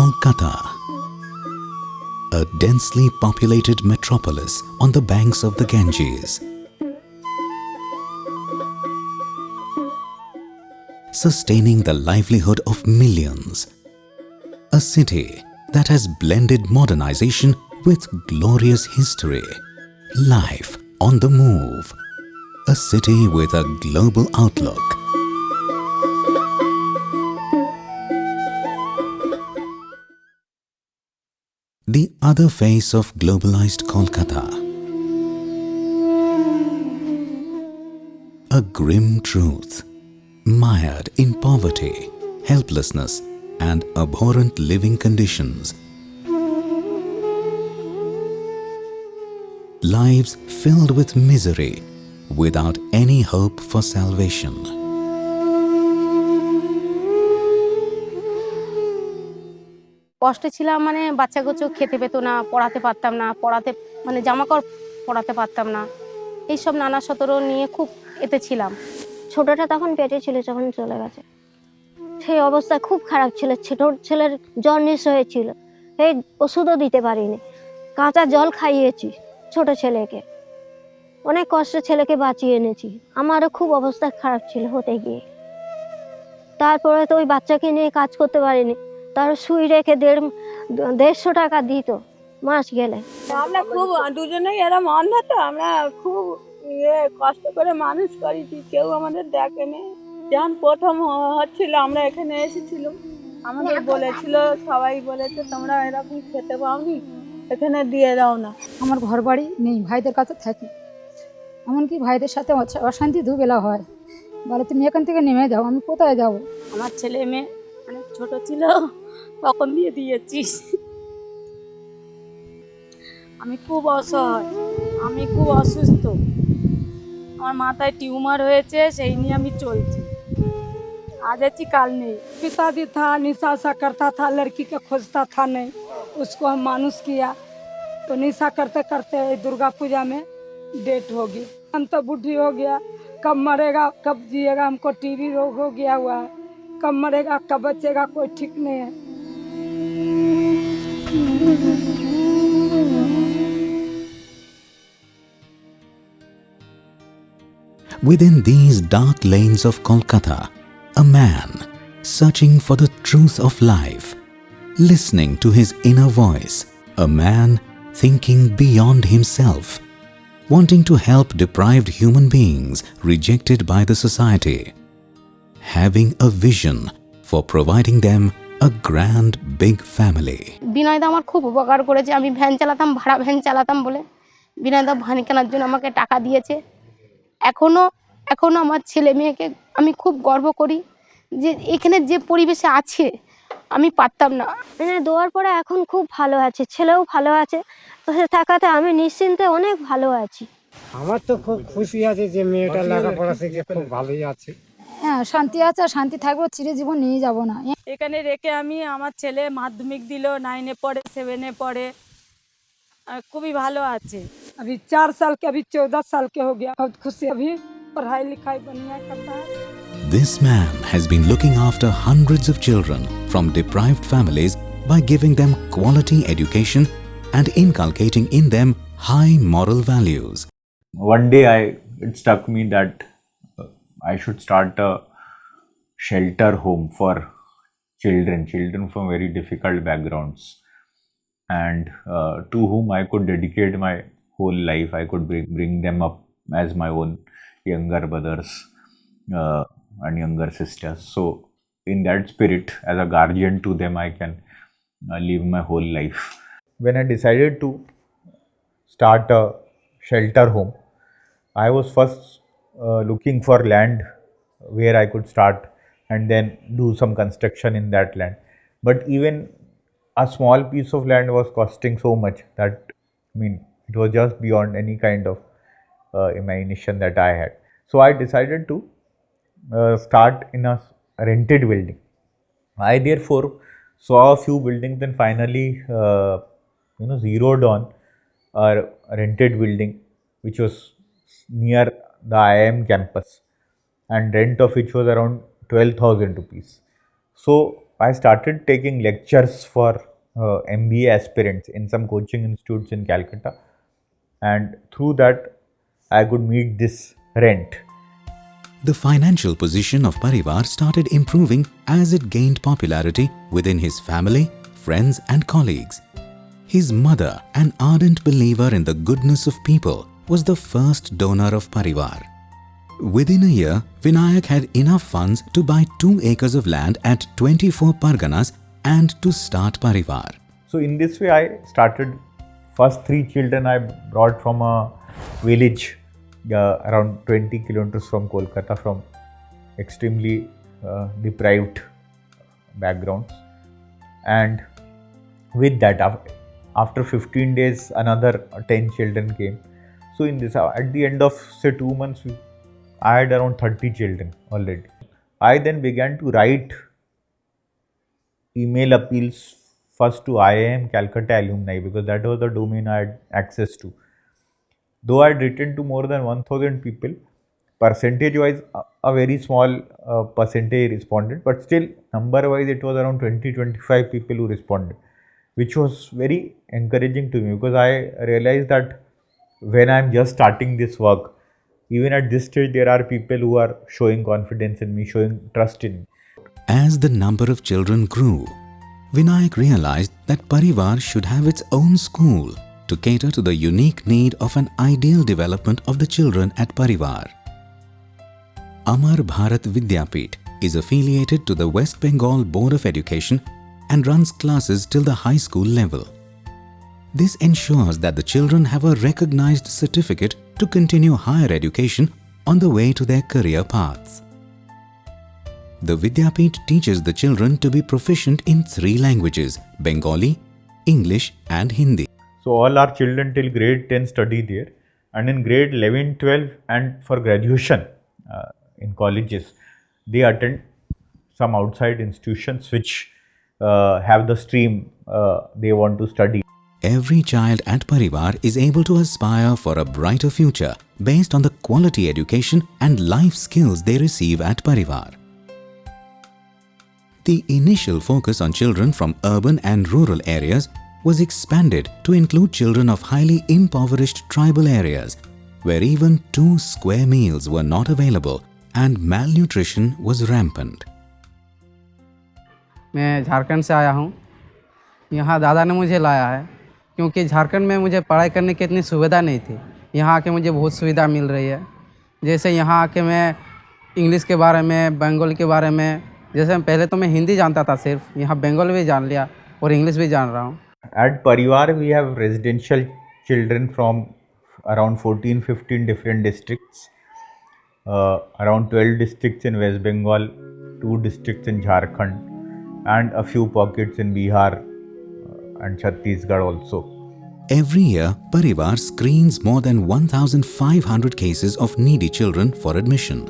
Kolkata, a densely populated metropolis on the banks of the Ganges. Sustaining the livelihood of millions. A city that has blended modernization with glorious history. Life on the move. A city with a global outlook. The other face of globalized Kolkata. A grim truth, mired in poverty, helplessness, and abhorrent living conditions. Lives filled with misery, without any hope for salvation. কষ্টে ছিলাম মানে বাচ্চা কাচ্চা খেতে পেতো না, পড়াতে পারতাম না, মানে জামা কাপড় পরাতে পারতাম না, এইসব নানা সতেরো নিয়ে খুব এতে ছিলাম। ছোটটা তখন পেটে ছিল যখন চলে গেছে, সেই অবস্থা খুব খারাপ ছিল। ছোট ছেলের জন্ডিস হয়েছিল, এই ওষুধও দিতে পারিনি, কাঁচা জল খাইয়েছি ছোট ছেলেকে, অনেক কষ্টে ছেলেকে বাঁচিয়ে এনেছি। আমারও খুব অবস্থা খারাপ ছিল হতে গিয়ে। তারপরে তো ওই বাচ্চাকে নিয়ে কাজ করতে পারিনি, তার সুই রেখে 150 টাকা দিত মাস গেলে। আমরা খুব দুজনেই এরম অন্ধ, তো আমরা খুব কষ্ট করে মানুষ করেছি, কেউ আমাদের দেখেনি। যখন প্রথম হচ্ছিল আমরা এখানে এসেছিলাম, আমাদের বলেছিল, সবাই বলেছে তোমরা এরকম খেতে পাওনি, এখানে দিয়ে দাও না। আমার ঘর বাড়ি নেই, ভাইদের কাছে থাকি, এমনকি ভাইদের সাথে অশান্তি দুবেলা হয়, বলে তুমি এখান থেকে নেমে যাও। আমি কোথায় যাব? আমার ছেলে মেয়ে অনেক ছোট ছিল, তখন দিয়ে দিয়েছিস। আমি খুব অসহায়, আমি খুব অসুস্থ, আমার মাথায় টিউমার হয়েছে, সেই নিয়ে আমি চলছি। आज अच्छी काल नहीं। पिताजी था, निशा सा करता था, लड़की के खोजता था नहीं, उसको हम मानुस किया, तो निशा करते करते दुर्गा पूजा में डेट होगी। हम तो बुढ़ी हो गया, कब मरेगा कब जिएगा, हमको टीबी रोग हो गया हुआ है, कब मरेगा कब बचेगा कोई ठीक नहीं है। Within these dark lanes of Kolkata, a man searching for the truth of life, listening to his inner voice, a man thinking beyond himself, wanting to help deprived human beings rejected by the society, having a vision for providing them a grand big family. বিনয়দা আমার খুব উপকার করেছে। আমি van চালাতাম, ভাড়া van চালাতাম বলে বিনয়দা van কেনার জন্য আমাকে টাকা দিয়েছে। এখনো আমার ছেলে মেয়েকে আমি খুব গর্ব করি যে এখানে যে পরিবেশে আছে আমি পারতাম না। মানে দেওয়ার পরে এখন খুব ভালো আছে, ছেলেও ভালো আছে, তো সে থাকাতে আমি নিশ্চিন্তে অনেক ভালো আছি। আমার তো খুব খুশি আছে যে মেয়েটা লেখাপড়া শিখে খুব ভালোই আছে। হ্যাঁ, শান্তি আছে, আর শান্তি থাকবো, চিরজীবন নিয়ে যাব না। এখানে রেখে আমি, আমার ছেলে মাধ্যমিক দিল, 9-এ পড়ে, 7-এ পড়ে, খুবই ভালো আছে। अभी 4 साल के, अभी 14 साल के हो गया, बहुत खुशी, अभी पढ़ाई लिखाई बढ़िया करता है। This man has been looking after hundreds of children from deprived families by giving them quality education and inculcating in them high moral values. One day it struck me that I should start a shelter home for children from very difficult backgrounds, and to whom I could dedicate my whole life. I could bring them up as my own younger brothers and younger sisters. So in that spirit, as a guardian to them, I can live my whole life. When I decided to start a shelter home, I was first looking for land where I could start and then do some construction in that land. But even a small piece of land was costing so much that, it was just beyond any kind of imagination that I had. So I decided to start in a rented building. I therefore saw a few buildings and finally zeroed on a rented building which was near the IIM campus, and rent of which was around 12,000 rupees. So I started taking lectures for MBA aspirants in some coaching institutes in Calcutta, and through that, I could meet this rent. The financial position of Parivaar started improving as it gained popularity within his family, friends and colleagues. His mother, an ardent believer in the goodness of people, was the first donor of Parivaar. Within a year, Vinayak had enough funds to buy 2 acres of land at 24 Parganas and to start Parivaar. So in this way, I started. First 3 children I brought from a village around 20 kilometers from Kolkata, from extremely deprived backgrounds. And with that, after 15 days, another 10 children came. So in this, at the end of say 2 months, I had around 30 children already. I then began to write email appeals first to IIM Calcutta alumni, because that was the domain I had access to. Though I had written to more than 1000 people, percentage wise a very small percentage responded, but still number wise it was around 20-25 people who responded, which was very encouraging to me, because I realized that when I am just starting this work, even at this stage there are people who are showing confidence in me, showing trust in me. As the number of children grew, Vinayak realized that Parivaar should have its own school to cater to the unique need of an ideal development of the children at Parivaar. Amar Bharat Vidyapith is affiliated to the West Bengal Board of Education and runs classes till the high school level. This ensures that the children have a recognized certificate to continue higher education on the way to their career paths. The Vidyapith teaches the children to be proficient in 3 languages: Bengali, English and Hindi. So all our children till grade 10 study there, and in grade 11, 12 and for graduation in colleges, they attend some outside institutions which have the stream they want to study. Every child at Parivaar is able to aspire for a brighter future based on the quality education and life skills they receive at Parivaar. The initial focus on children from urban and rural areas was expanded to include children of highly impoverished tribal areas, where even 2 square meals were not available and malnutrition was rampant. मैं झारखंड से आया हूँ। यहाँ दादा ने मुझे लाया है, क्योंकि झारखंड में मुझे पढ़ाई करने की इतनी सुविधा नहीं थी। यहाँ आके मुझे बहुत सुविधा मिल रही है। जैसे यहाँ आके मैं इंग्लिश के बारे में, बंगाली के बारे में, जैसे पहले तो मैं हिंदी जानता था सिर्फ, यहाँ बंगाली भी जान लिया और इंग्लिश भी जान रहा हूँ। At Parivaar, we have residential children from around 14-15 different districts, around 12 districts in West Bengal, 2 districts in Jharkhand, and a few pockets in Bihar and Chhattisgarh also. Every year, Parivaar screens more than 1,500 cases of needy children for admission.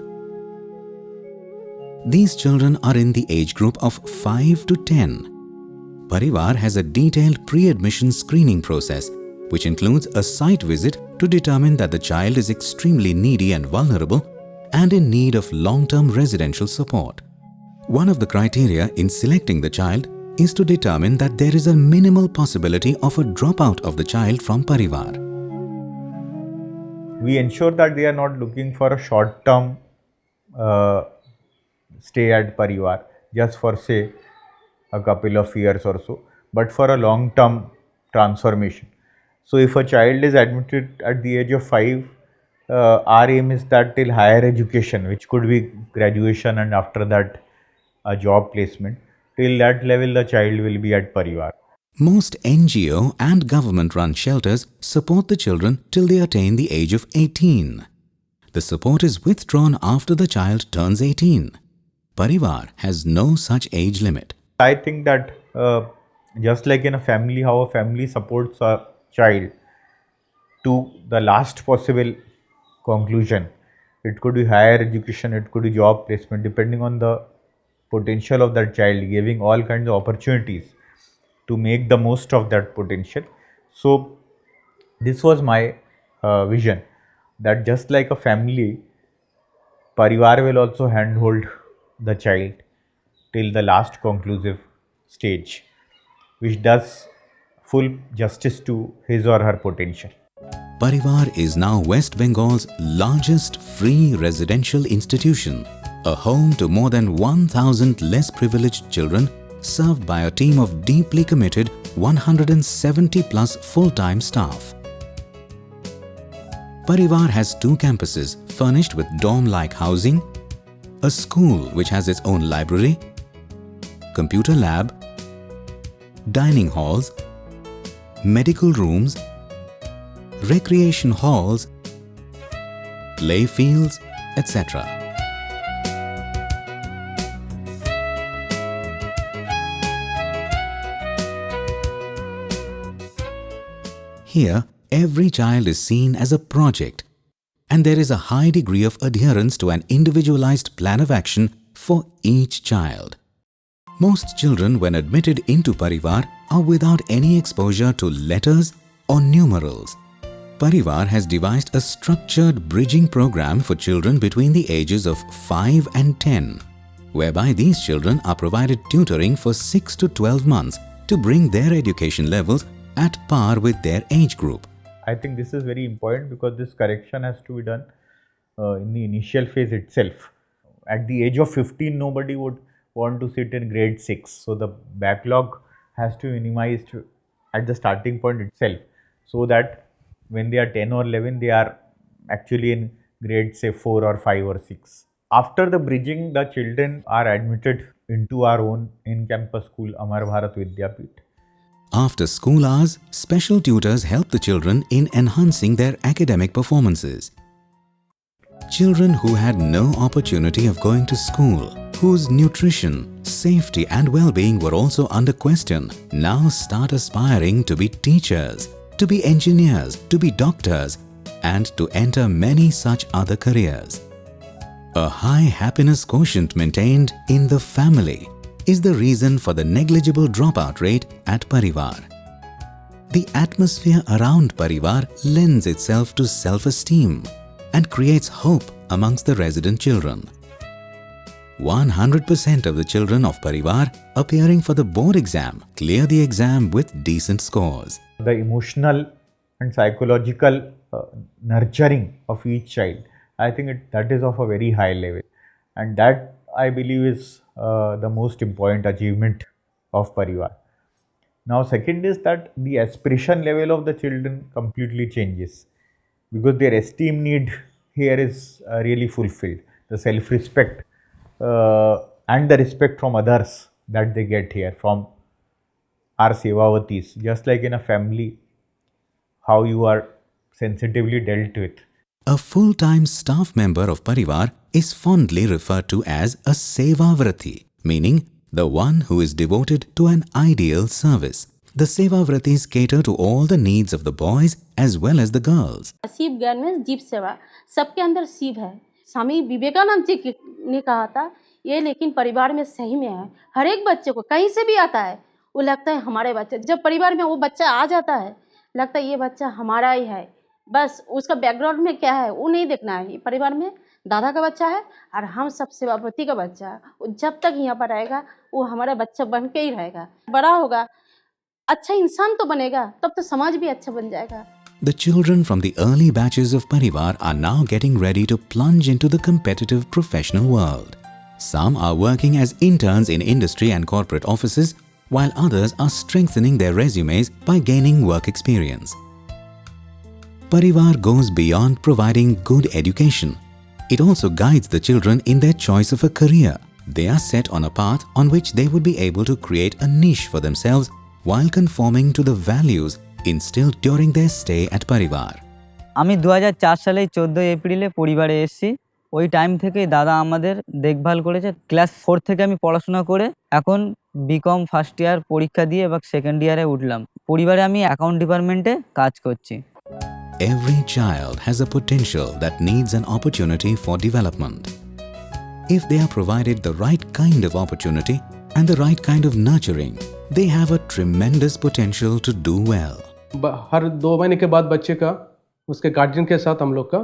These children are in the age group of 5 to 10. Parivaar has a detailed pre-admission screening process, which includes a site visit to determine that the child is extremely needy and vulnerable and in need of long-term residential support. One of the criteria in selecting the child is to determine that there is a minimal possibility of a dropout of the child from Parivaar. We ensure that they are not looking for a short-term stay at Parivaar just for say a couple of years or so, but for a long-term transformation. So if a child is admitted at the age of 5, our aim is that till higher education, which could be graduation and after that a job placement, till that level the child will be at Parivaar. Most NGO and government-run shelters support the children till they attain the age of 18. The support is withdrawn after the child turns 18. Parivaar has no such age limit. I think that just like in a family, how a family supports a child to the last possible conclusion, it could be higher education, it could be job placement, depending on the potential of that child, giving all kinds of opportunities to make the most of that potential. So this was my vision, that just like a family, Parivaar will also handhold the child till the last conclusive stage, which does full justice to his or her potential. Parivaar is now West Bengal's largest free residential institution, a home to more than 1,000 less privileged children served by a team of deeply committed 170 plus full-time staff. Parivaar has 2 campuses furnished with dorm-like housing, a school which has its own library, computer lab, dining halls, medical rooms, recreation halls, play fields, etc. Here, every child is seen as a project, and there is a high degree of adherence to an individualized plan of action for each child. Most children, when admitted into Parivaar, are without any exposure to letters or numerals. Parivaar has devised a structured bridging program for children between the ages of 5 and 10, whereby these children are provided tutoring for 6 to 12 months to bring their education levels at par with their age group. I think this is very important because this correction has to be done in the initial phase itself. At the age of 15, nobody would want to sit in grade 6. So the backlog has to be minimized at the starting point itself, so that when they are 10 or 11, they are actually in grade say 4 or 5 or 6. After the bridging, the children are admitted into our own in-campus school, Amar Bharat Vidyapit. After school hours, special tutors help the children in enhancing their academic performances. Children who had no opportunity of going to school, whose nutrition, safety and well-being were also under question, now start aspiring to be teachers, to be engineers, to be doctors, and to enter many such other careers. A high happiness quotient maintained in the family is the reason for the negligible dropout rate at Parivaar. The atmosphere around Parivaar lends itself to self-esteem and creates hope amongst the resident children. 100% of the children of Parivaar appearing for the board exam clear the exam with decent scores. The emotional and psychological nurturing of each child, I think that is of a very high level, and that I believe is the most important achievement of Parivaar. Now second is that the aspiration level of the children completely changes, because their esteem need here is really fulfilled. The self-respect and the respect from others that they get here from our Sevavatis, just like in a family, how you are sensitively dealt with. A full-time staff member of Parivaar is fondly referred to as a Sevavrati, meaning the one who is devoted to an ideal service. The Sevavratis cater to all the needs of the boys as well as the girls. Shiv ज्ञान में जीव सेवा, सबके अंदर शिव है. स्वामी विवेकानंद जी ने कहा था ये, लेकिन परिवार में सही में है. हर एक बच्चे को कहीं से भी आता है, वो लगता है हमारे बच्चे. जब परिवार में वो बच्चा आ जाता है, लगता है ये बच्चा हमारा ही है. बस उसका बैकग्राउंड में क्या है वो नहीं देखना है. परिवार में दादा का बच्चा है और हम सब सेवापति का बच्चा है. वो जब तक यहाँ पर रहेगा वो हमारा बच्चा बन के ही रहेगा. बड़ा होगा, अच्छा इंसान तो बनेगा, तब तो समाज भी अच्छा बन जाएगा. The children from the early batches of Parivaar are now getting ready to plunge into the competitive professional world. Some are working as interns in industry and corporate offices, while others are strengthening their resumes by gaining work experience. Parivaar goes beyond providing good education. It also guides the children in their choice of a career. They are set on a path on which they would be able to create a niche for themselves while conforming to the values instilled during their stay at Parivaar. আমি 2004 সালে 14 এপ্রিলে পরিবারে এসেছি। ওই time থেকে দাদা আমাদের দেখভাল করেছে। ক্লাস 4 থেকে আমি পড়াশোনা করে এখন বিকম ফার্স্ট ইয়ার পরীক্ষা দিয়ে এবার সেকেন্ড ইয়ারে উঠলাম। পরিবারে আমি অ্যাকাউন্ট ডিপার্টমেন্টে কাজ করছি। Every child has a potential that needs an opportunity for development. If they are provided the right kind of opportunity and the right kind of nurturing, they have a tremendous potential to do well. हर 2 महीने के बाद बच्चे का उसके guardian के साथ हम लोग का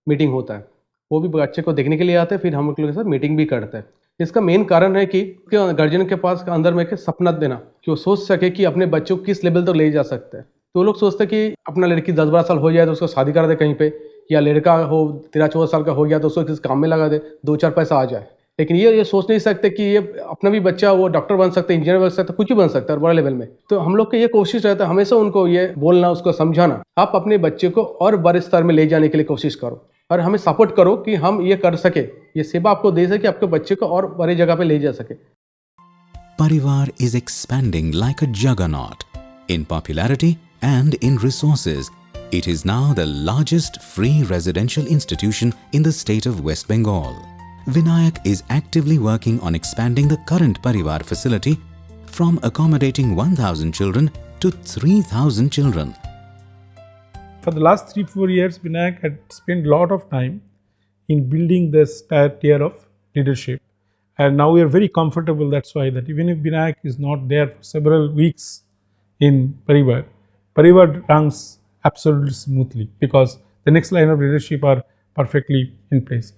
मीटिंग होता है। वो भी बच्चे को देखने के लिए आते हैं, फिर हम लोग के साथ मीटिंग भी करते हैं। इसका मेन कारण है कि गार्जियन के पास अंदर में एक सपना देना कि वो सोच सके कि अपने बच्चों को किस लेवल तक ले जा सकते हैं। तो वो लोग सोचते हैं कि अपना लड़की 10-12 साल हो जाए तो उसको शादी करा दे कहीं पे, या लड़का हो 13-14 साल का हो गया तो उसको किस काम में लगा दे, 2-4 पैसा आ जाए। लेकिन ये सोच नहीं सकते कि ये अपना भी बच्चा वो डॉक्टर बन सकता है, इंजीनियर बन सकता है, कुछ भी बन सकता है बड़ा लेवल में। तो हम लोग का ये कोशिश रहता है हमेशा उनको ये बोलना, उसको समझाना, आप अपने बच्चे को और बड़े स्तर में ले जाने के लिए कोशिश करो और हमें सपोर्ट करो कि हम ये कर सके, ये सेवा आपको दे सके, आपके बच्चे को और बड़ी जगह पे ले जा सके। Parivaar is expanding like a juggernaut in popularity and in resources. It is now the largest free residential institution in the state of West Bengal. Vinayak is actively working on expanding the current Parivaar facility from accommodating 1,000 children to 3,000 children. For the last 3-4 years, Vinayak had spent a lot of time in building this tier of leadership. And now we are very comfortable, that's why, that even if Vinayak is not there for several weeks in Parivaar, Parivaar runs absolutely smoothly because the next line of leadership are perfectly in place.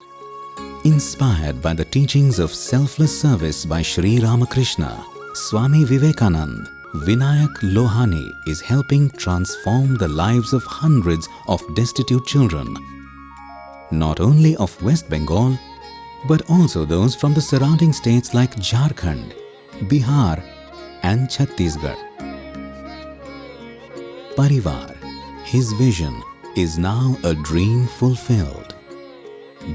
Inspired by the teachings of selfless service by Sri Ramakrishna, Swami Vivekanand, Vinayak Lohani is helping transform the lives of hundreds of destitute children, not only of West Bengal, but also those from the surrounding states like Jharkhand, Bihar and Chhattisgarh. Parivaar, his vision is now a dream fulfilled.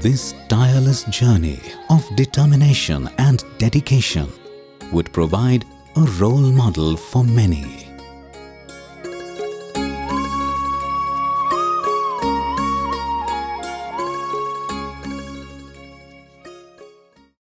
This tireless journey of determination and dedication would provide a role model for many.